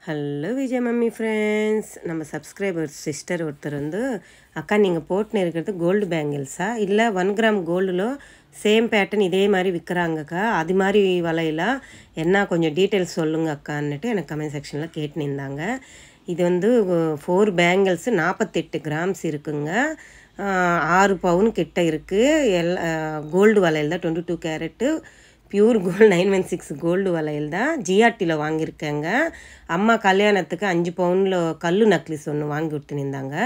Hello Vijay mummy friends, நம்ம subscriber sister ஒருத்தர் வந்து, அக்கா நீங்கள் போட்டுன்னு இருக்கிறது கோல்டு பேங்கிள்ஸா இல்லை 1 கிராம் கோல்டில் சேம் பேட்டர்ன் இதே மாதிரி விற்கிறாங்கக்கா, அது மாதிரி வலையெல்லாம் என்ன கொஞ்சம் டீட்டெயில்ஸ் சொல்லுங்க அக்கான்னுட்டு எனக்கு கமெண்ட் செக்ஷனில் கேட்டுனிருந்தாங்க. இது வந்து 4 பேங்கிள்ஸு 48 கிராம்ஸ் இருக்குங்க. 6 பவுன் கிட்ட இருக்குது. கோல்டு வளையல் தான், 22 கேரட்டு பியூர் கோல்டு 916 கோல்டு வளையல் தான். ஜிஆர்டியில் வாங்கியிருக்கேங்க. அம்மா கல்யாணத்துக்கு 5 பவுனில் கல் நக்லிஸ் ஒன்று வாங்கி கொடுத்துருந்தாங்க.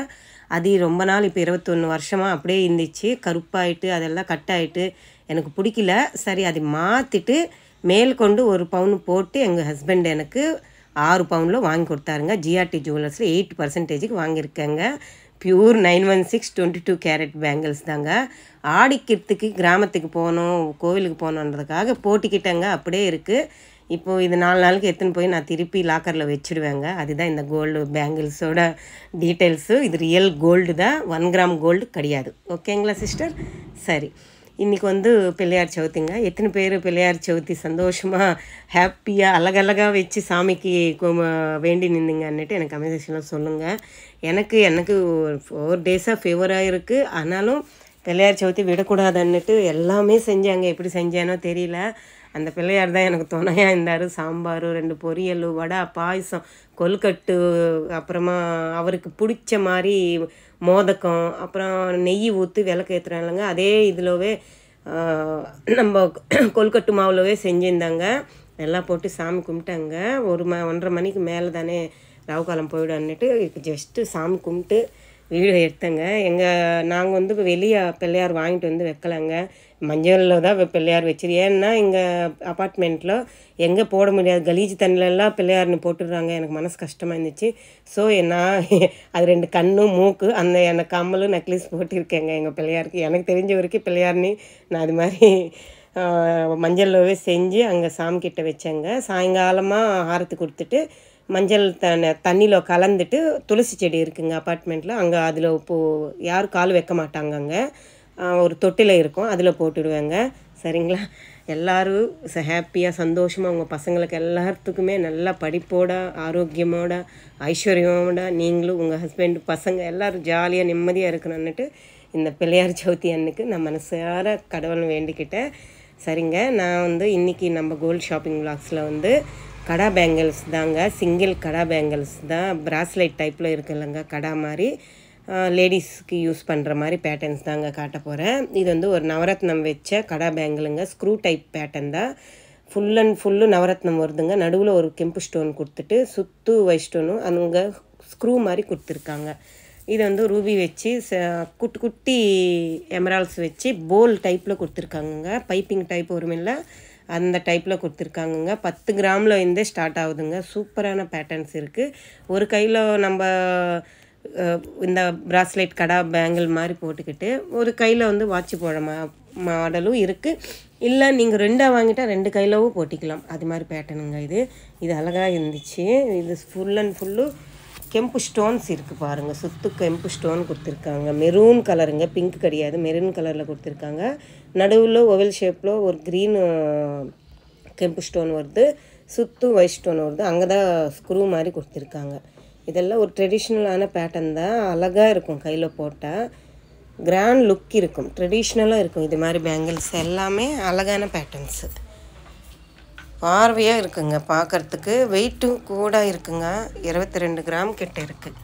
அது ரொம்ப நாள், இப்போ 21 வருஷமாக அப்படியே இருந்துச்சு. கருப்பாயிட்டு அதெல்லாம் கட் ஆகிட்டு எனக்கு பிடிக்கல. சரி, அதை மாற்றிட்டு மேல் கொண்டு 1 பவுன் போட்டு எங்கள் ஹஸ்பண்ட் எனக்கு 6 பவுனில் வாங்கி கொடுத்தாருங்க. ஜிஆர்டி ஜுவல்லர்ஸில் 8% வாங்கியிருக்கேங்க. பியூர் 916 22 கேரட் பேங்கிள்ஸ் தாங்க. ஆடிக்கிறதுக்கு கிராமத்துக்கு போகணும், கோவிலுக்கு போகணுன்றதுக்காக போட்டிக்கிட்டேங்க. அப்படியே இருக்குது. இப்போது இது 4 நாளுக்கு எடுத்துன்னு போய் நான் திருப்பி லாக்கரில் வச்சுடுவேங்க. அதுதான் இந்த கோல்டு பேங்கிள்ஸோட டீட்டெயில்ஸு. இது ரியல் கோல்டு தான், 1 கிராம் கோல்டு கிடையாது. ஓகேங்களா சிஸ்டர்? சரி, இன்றைக்கி வந்து பிள்ளையார் சவுத்திங்க. எத்தனை பேர் பிள்ளையார் சவுத்தி சந்தோஷமாக ஹாப்பியாக அழகழகாக வச்சு சாமிக்கு வேண்டி நின்றுங்கன்னுட்டு எனக்கு கமெண்ட் செக்ஷனில் சொல்லுங்கள். எனக்கு 4 டேஸாக ஃபீவராக இருக்குது. ஆனாலும் பிள்ளையார் சவுத்தி விடக்கூடாதுன்னுட்டு எல்லாமே செஞ்சாங்க. எப்படி செஞ்சேனோ தெரியல. அந்த பிள்ளையார் தான் எனக்கு துணையாக இருந்தார். சாம்பார், 2 பொரியல், வடை, பாயசம், கொழுக்கட்டு, அப்புறமா அவருக்கு பிடிச்ச மாதிரி மோதக்கம், அப்புறம் நெய் ஊற்றி விளக்கு ஏற்றுறாங்க. அதே இதிலவே நம்ம கொழுக்கட்டு மாவுலவே செஞ்சுருந்தாங்க. எல்லாம் போட்டு சாமி கும்பிட்டாங்க. 1:30 மணிக்கு மேலே தானே ராவுகாலம் போயிடும்னுட்டு ஜஸ்ட்டு சாமி கும்பிட்டு வீடியோ எடுத்தேங்க. நாங்கள் வந்து இப்போ வெளியே பிள்ளையார் வாங்கிட்டு வந்து வைக்கலாங்க. மஞ்சளில் தான் பிள்ளையார் வச்சிரு. ஏன்னா எங்கள் அப்பார்ட்மெண்ட்டில் எங்கே போட முடியாது, கலீஜ் தண்ணிலெல்லாம் பிள்ளையார்னு போட்டுடுறாங்க. எனக்கு மனசு கஷ்டமாக இருந்துச்சு. ஸோ நான் அது 2 கண்ணு, மூக்கு, எனக்கு கம்மலும் நெக்லஸ் போட்டிருக்கேங்க எங்கள் பிள்ளையாருக்கு. எனக்கு தெரிஞ்ச வரைக்கும் பிள்ளையார்னு நான் அது மாதிரி மஞ்சளவே செஞ்சு அங்கே சாமிக்கிட்ட வச்சேங்க. சாயங்காலமாக ஆரத்தி கொடுத்துட்டு மஞ்சள் தண்ணியில் கலந்துட்டு துளசி செடி இருக்குங்க அப்பார்ட்மெண்ட்டில். அங்கே அதில் இப்போது யாரும் கால் வைக்க மாட்டாங்க. அங்கே ஒரு தொட்டில் இருக்கும், அதில் போட்டுடுவேங்க. சரிங்களா? எல்லோரும் ஹாப்பியாக சந்தோஷமாக உங்கள் பசங்களுக்கு எல்லாத்துக்குமே நல்லா படிப்போட, ஆரோக்கியமோட, ஐஸ்வர்யமோட நீங்களும் உங்கள் ஹஸ்பண்ட் பசங்க எல்லோரும் ஜாலியாக நிம்மதியாக இருக்கணுன்னுட்டு இந்த பிள்ளையார் சவுத்தி அன்னைக்கு நான் மனசார கடவுள் வேண்டிக்கிட்டேன். சரிங்க, நான் வந்து இன்றைக்கி நம்ம கோல்டு ஷாப்பிங் விளாக்ஸில் வந்து கடா பேங்கிள்ஸ் தாங்க. சிங்கிள் கடா பேங்கிள்ஸ் தான். பிராஸ்லைட் டைப்பில் இருக்குல்லங்க, கடா மாதிரி லேடிஸ்க்கு யூஸ் பண்ணுற மாதிரி பேட்டர்ன்ஸ் தாங்க காட்ட போகிறேன். இது வந்து ஒரு நவரத்னம் வச்ச கடா பேங்கிளுங்க. ஸ்க்ரூ டைப் பேட்டர்ன் தான். ஃபுல் அண்ட் ஃபுல்லு நவரத்னம் வருதுங்க. நடுவில் ஒரு கெம்பு ஸ்டோன் கொடுத்துட்டு சுத்து ஒயிட் ஸ்டோனும் அங்கே ஸ்க்ரூ மாதிரி கொடுத்துருக்காங்க. இது வந்து ரூபி வச்சு குட்டி குட்டி எமரால்ஸ் வச்சு போல் டைப்பில் கொடுத்துருக்காங்க. பைப்பிங் டைப் ஒருமில்ல அந்த டைப்பில் கொடுத்துருக்காங்கங்க. 10 கிராமில் இருந்தே ஸ்டார்ட் ஆகுதுங்க. சூப்பரான பேட்டர்ன்ஸ் இருக்குது. ஒரு கையில் நம்ம இந்த பிராஸ்லைட் கடா பேங்கிள் மாதிரி போட்டுக்கிட்டு ஒரு கையில் வந்து வாட்சி போட மாடலும் இருக்குது. இல்லை நீங்கள் 2ஆக வாங்கிட்டால் 2 கையிலவும் போட்டிக்கலாம். அது மாதிரி பேட்டர்னுங்க. இது அழகாக இருந்துச்சு. இது ஃபுல் அண்ட் ஃபுல்லு கெம்பு ஸ்டோன்ஸ் இருக்குது பாருங்கள். சுத்து கெம்பு ஸ்டோன் கொடுத்துருக்காங்க. மெரூன் கலருங்க, பிங்க் கிடையாது, மெரூன் கலரில் கொடுத்துருக்காங்க. நடுவில் ஓவல் ஷேப்பில் ஒரு க்ரீன் கெம்பு ஸ்டோன் வருது, சுத்து ஒயிட் ஸ்டோன் வருது. அங்கே தான் ஸ்க்ரூ மாதிரி கொடுத்துருக்காங்க. இதெல்லாம் ஒரு ட்ரெடிஷ்னலான பேட்டர்ன் தான். அழகாக இருக்கும், கையில் போட்டால் கிராண்ட் லுக் இருக்கும், ட்ரெடிஷ்னலாக இருக்கும். இது மாதிரி பேங்கிள்ஸ் எல்லாமே அழகான பேட்டர்ன்ஸு, பார்வையாக இருக்குங்க பார்க்குறதுக்கு. வெயிட்டும் கூட இருக்குங்க. 22 கிராம் கிட்ட இருக்குது.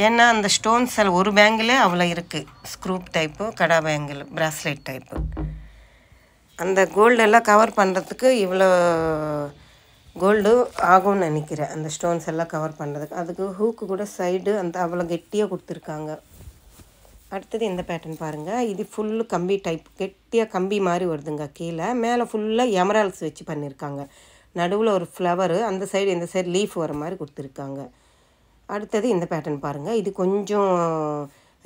ஏன்னா அந்த ஸ்டோன்ஸ் ஒரு பேங்கிலே அவ்வளோ இருக்குது. ஸ்க்ரூ டைப்பு கடா பேங்கிள், பிராஸ்லைட் டைப்பு. அந்த கோல்டெல்லாம் கவர் பண்ணுறதுக்கு இவ்வளோ கோல்டு ஆகும்னு நினைக்கிறேன். அந்த ஸ்டோன்ஸ் எல்லாம் கவர் பண்ணுறதுக்கு அதுக்கு ஹூக்கு கூட சைடு அந்த அவ்வளோ கெட்டியாக கொடுத்துருக்காங்க. அடுத்தது இந்த பேட்டர்ன் பாருங்கள். இது ஃபுல்லு கம்பி டைப், கெட்டியாக கம்பி மாதிரி வருதுங்க. கீழே மேலே ஃபுல்லாக எமரால்ஸ் வச்சு பண்ணியிருக்காங்க. நடுவில் ஒரு ஃப்ளவரு, அந்த சைடு இந்த சைடு லீஃப் வர மாதிரி கொடுத்துருக்காங்க. அடுத்தது இந்த பேட்டர்ன் பாருங்கள். இது கொஞ்சம்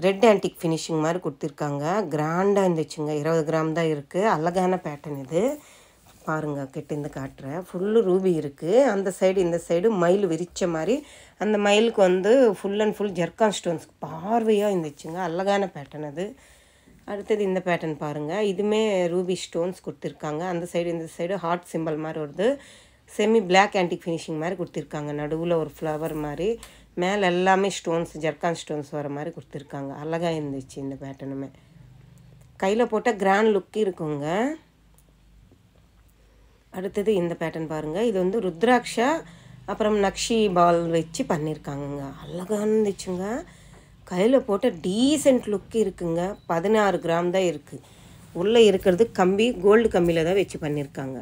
ரெட் ஆன்டிக் ஃபினிஷிங் மாதிரி கொடுத்துருக்காங்க. கிராண்டாக இருந்துச்சுங்க. 20 கிராம் தான் இருக்குது. அழகான பேட்டர்ன் இது பாருங்கள். கெட்டிருந்து காட்டுறேன். ஃபுல்லு ரூபி இருக்குது. அந்த சைடு இந்த சைடு மயில் விரித்த மாதிரி. அந்த மயிலுக்கு வந்து full and full zircon stones பார்வையாக இருந்துச்சுங்க. அழகான பேட்டர்ன் அது. அடுத்தது இந்த பேட்டர்ன் பாருங்கள். இதுவுமே ரூபி ஸ்டோன்ஸ் கொடுத்துருக்காங்க. அந்த சைடு இந்த சைடு ஹார்ட் சிம்பிள் மாதிரி வருது. செமி பிளாக் ஆன்டிக் ஃபினிஷிங் மாதிரி கொடுத்துருக்காங்க. நடுவில் ஒரு ஃப்ளவர் மாதிரி, மேலே எல்லாமே ஸ்டோன்ஸ், ஜர்கான் ஸ்டோன்ஸ் வர மாதிரி கொடுத்துருக்காங்க. அழகாக இருந்துச்சு இந்த பேட்டர்னுமே. கையில் போட்டால் கிராண்ட் லுக் இருக்குங்க. அடுத்தது இந்த பேட்டர்ன் பாருங்கள். இது வந்து ருத்ராட்சா அப்புறம் நக்ஷி பால் வச்சு பண்ணியிருக்காங்கங்க. அழகாக இருந்துச்சுங்க. கையில் போட்டால் டீசென்ட் லுக் இருக்குங்க. 16 கிராம் தான் இருக்குது. உள்ளே இருக்கிறது கம்பி, கோல்டு கம்பியில் தான் வச்சு பண்ணியிருக்காங்க.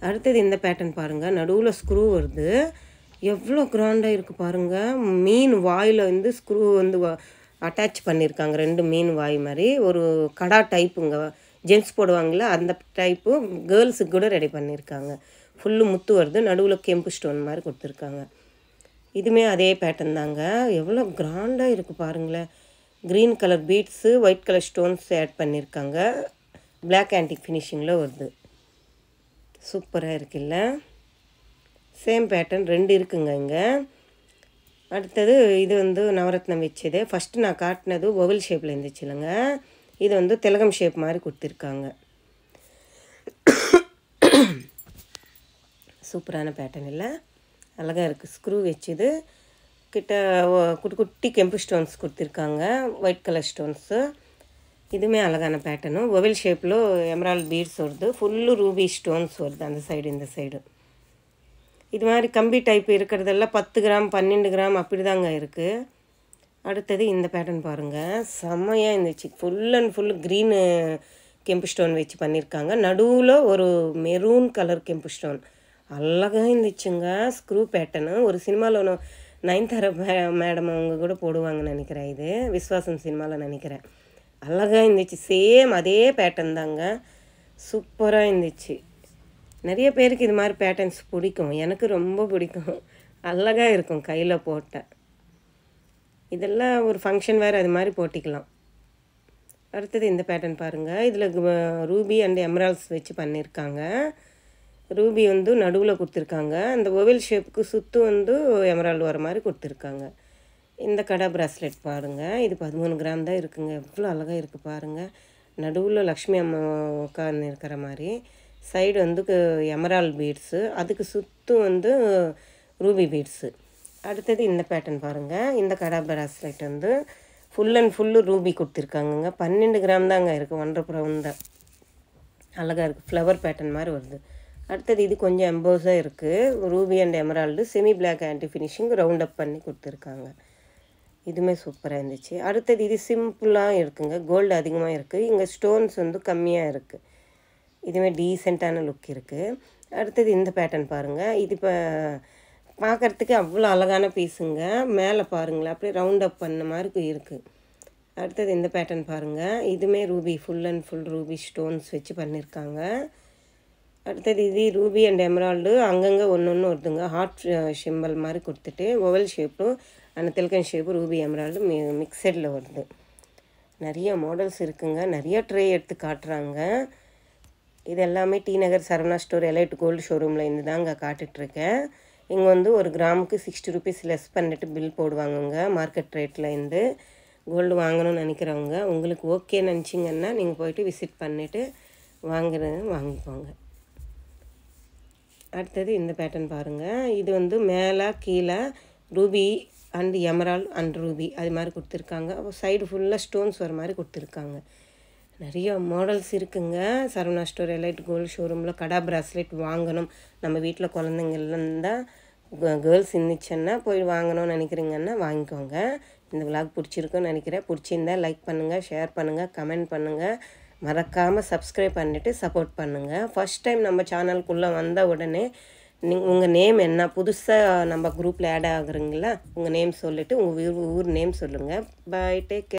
அடுத்தது இந்த பேட்டர்ன் பாருங்கள். நடுவில் ஸ்க்ரூ வருது. எவ்வளோ கிராண்டாக இருக்குது பாருங்கள். மீன் வாயில் வந்து ஸ்க்ரூ வந்து அட்டாச் பண்ணியிருக்காங்க. 2 மீன் வாய் மாதிரி ஒரு கடா டைப்புங்க. ஜென்ஸ் போடுவாங்களா அந்த டைப்பு, கேர்ள்ஸுக்கு கூட ரெடி பண்ணியிருக்காங்க. ஃபுல்லு முத்து வருது. நடுவில் கெம்பு ஸ்டோன் மாதிரி கொடுத்துருக்காங்க. இதுவுமே அதே பேட்டர்ன் தாங்க. எவ்வளோ கிராண்டாக இருக்குது பாருங்களேன். Green colour beads, white colour stones add பண்ணியிருக்காங்க. பிளாக் ஆன்டிக் ஃபினிஷிங்கில் வருது. சூப்பராக இருக்குல்ல. சேம் பேட்டர்ன் 2 இருக்குங்க இங்கே. அடுத்தது இது வந்து நவரத்னம் வச்சது. ஃபஸ்ட்டு நான் காட்டினது ஓவல் ஷேப்பில் இருந்துச்சு இல்லைங்க. இது வந்து திலகம் ஷேப் மாதிரி கொடுத்துருக்காங்க. சூப்பரான பேட்டர்ன் இல்லை, அழகாக இருக்குது. ஸ்க்ரூ வச்சுது கிட்ட குட்டி குட்டி கெம்பு ஸ்டோன்ஸ் கொடுத்துருக்காங்க, ஒயிட் கலர் ஸ்டோன்ஸு. இதுவுமே அழகான பேட்டர்னும். ஓவல் ஷேப்பில் எமரால்ட் பீட்ஸ் வருது. ஃபுல்லு ரூபி ஸ்டோன்ஸ் வருது அந்த சைடு இந்த சைடு. இது மாதிரி கம்பி டைப் இருக்கிறதெல்லாம் 10 கிராம் 12 கிராம் அப்படி தாங்க இருக்குது. அடுத்தது இந்த பேட்டர்ன் பாருங்கள். செம்மையாக இருந்துச்சு. ஃபுல் அண்ட் ஃபுல் க்ரீனு கெம்பு ஸ்டோன் வச்சு பண்ணியிருக்காங்க. நடுவில் ஒரு மெரூன் கலர் கெம்பு ஸ்டோன். அழகாக இருந்துச்சுங்க. ஸ்க்ரூ பேட்டர்னு ஒரு சினிமாவில் ஒன்று நயன்தாரா மேடம் அவங்க கூட போடுவாங்கன்னு நினைக்கிறேன். இது விஸ்வாசம் சினிமாவில் நினைக்கிறேன். அழகாக இருந்துச்சு. சேம் அதே பேட்டர்ன் தாங்க. சூப்பராக இருந்துச்சு. நிறைய பேருக்கு இது மாதிரி பேட்டர்ன்ஸ் பிடிக்கும். எனக்கு ரொம்ப பிடிக்கும். அழகாக இருக்கும் கையில் போட்டால். இதெல்லாம் ஒரு ஃபங்க்ஷன் வேறு அது மாதிரி போட்டிக்கலாம். அடுத்தது இந்த பேட்டர்ன் பாருங்கள். இதில் ரூபி அண்ட் எமரால்ட்ஸ் வச்சு பண்ணியிருக்காங்க. ரூபி வந்து நடுவில் கொடுத்துருக்காங்க. அந்த ஓவல் ஷேப்புக்கு சுற்று வந்து எமரால்டு வர மாதிரி கொடுத்துருக்காங்க. இந்த கடா ப்ராஸ்லெட் பாருங்கள். இது 13 கிராம் தான் இருக்குங்க. எவ்வளோ அழகாக இருக்குது பாருங்கள். நடுவில் லக்ஷ்மி அம்மா உட்காந்து இருக்கிற மாதிரி, சைடு வந்து எமரால்டு பீட்ஸு, அதுக்கு சுற்று வந்து ரூபி பீட்ஸு. அடுத்தது இந்த பேட்டர்ன் பாருங்கள். இந்த கடா ப்ராஸ்லெட் வந்து ஃபுல் அண்ட் ஃபுல்லு ரூபி கொடுத்துருக்காங்கங்க. 12 கிராம் தாங்க இருக்குது. 1.5 பவுன் தான். அழகாக இருக்குது. ஃப்ளவர் பேட்டர்ன் மாதிரி வருது. அடுத்தது இது கொஞ்சம் எம்போஸாக இருக்குது. Ruby and emerald semi black antique finishing round up பண்ணி கொடுத்துருக்காங்க. இதுவுமே சூப்பராக இருந்துச்சு. அடுத்தது இது சிம்பிளாக இருக்குங்க. கோல்டு அதிகமாக இருக்குது. இங்கே ஸ்டோன்ஸ் வந்து கம்மியாக இருக்குது. இதுவுமே டீசெண்டான லுக் இருக்குது. அடுத்தது இந்த பேட்டர்ன் பாருங்கள். இது இப்போ பார்க்குறதுக்கு அவ்வளோ அழகான பீஸுங்க. மேலே பாருங்களேன், அப்படியே ரவுண்ட் அப் பண்ண மாதிரி இருக்குது. அடுத்தது இந்த பேட்டர்ன் பாருங்கள். இதுவுமே Ruby, full and full Ruby stones வச்சு பண்ணியிருக்காங்க. அடுத்தது இது ரூபி அண்ட் எமரால்டு அங்கங்கே ஒன்று ஒன்று வருதுங்க. ஹார்ட் சிம்பிள் மாதிரி கொடுத்துட்டு ஓவல் ஷேப்பும் அந்த திலகம் ஷேப்பு ரூபி எமரால்டு மிக்சடில் வருது. நிறைய மாடல்ஸ் இருக்குங்க. நிறைய ட்ரே எடுத்து காட்டுறாங்க. இது எல்லாமே டி நகர் சரவணா ஸ்டோர் எலைட் கோல்டு ஷோரூமில் இருந்து தாங்க காட்டுட்ருக்கேன். இங்கே வந்து ஒரு கிராமுக்கு 60 ருபீஸ் லெஸ் பண்ணிட்டு பில் போடுவாங்கங்க மார்க்கெட் ரேட்டில் இருந்து. கோல்டு வாங்கணும்னு நினைக்கிறவங்க, உங்களுக்கு ஓகே நினச்சிங்கன்னா நீங்கள் போய்ட்டு விசிட் பண்ணிவிட்டு வாங்கிக்கோங்க. அடுத்தது இந்த பேட்டர்ன் பாருங்கள். இது வந்து மேலே கீழே Ruby and Emerald and Ruby அது மாதிரி கொடுத்துருக்காங்க. அப்போ சைடு ஃபுல்லாக ஸ்டோன்ஸ் வர மாதிரி கொடுத்துருக்காங்க. நிறைய மாடல்ஸ் இருக்குங்க. சரவணா ஸ்டோர் எலைட் கோல்டு ஷோரூமில் கடா ப்ராஸ்லெட் வாங்கணும், நம்ம வீட்டில் குழந்தைங்கள்லாம் இருந்தால் கேர்ள்ஸ் இருந்துச்சுன்னா போய் வாங்கணும்னு நினைக்கிறீங்கன்னா வாங்கிக்கோங்க. இந்த விலாக் பிடிச்சிருக்குன்னு நினைக்கிறேன். பிடிச்சிருந்தா லைக் பண்ணுங்கள், ஷேர் பண்ணுங்கள், கமெண்ட் பண்ணுங்கள். மறக்காமல் சப்ஸ்கிரைப் பண்ணிவிட்டு சப்போர்ட் பண்ணுங்கள். ஃபஸ்ட் டைம் நம்ம சேனலுக்குள்ளே வந்த உடனே உங்கள் நேம் என்ன, புதுசாக நம்ம குரூப்பில் ஆட் ஆகுறீங்களா, உங்கள் நேம் சொல்லிவிட்டு உங்கள் ஊர் நேம் சொல்லுங்கள். பாய், டேக் கேர்.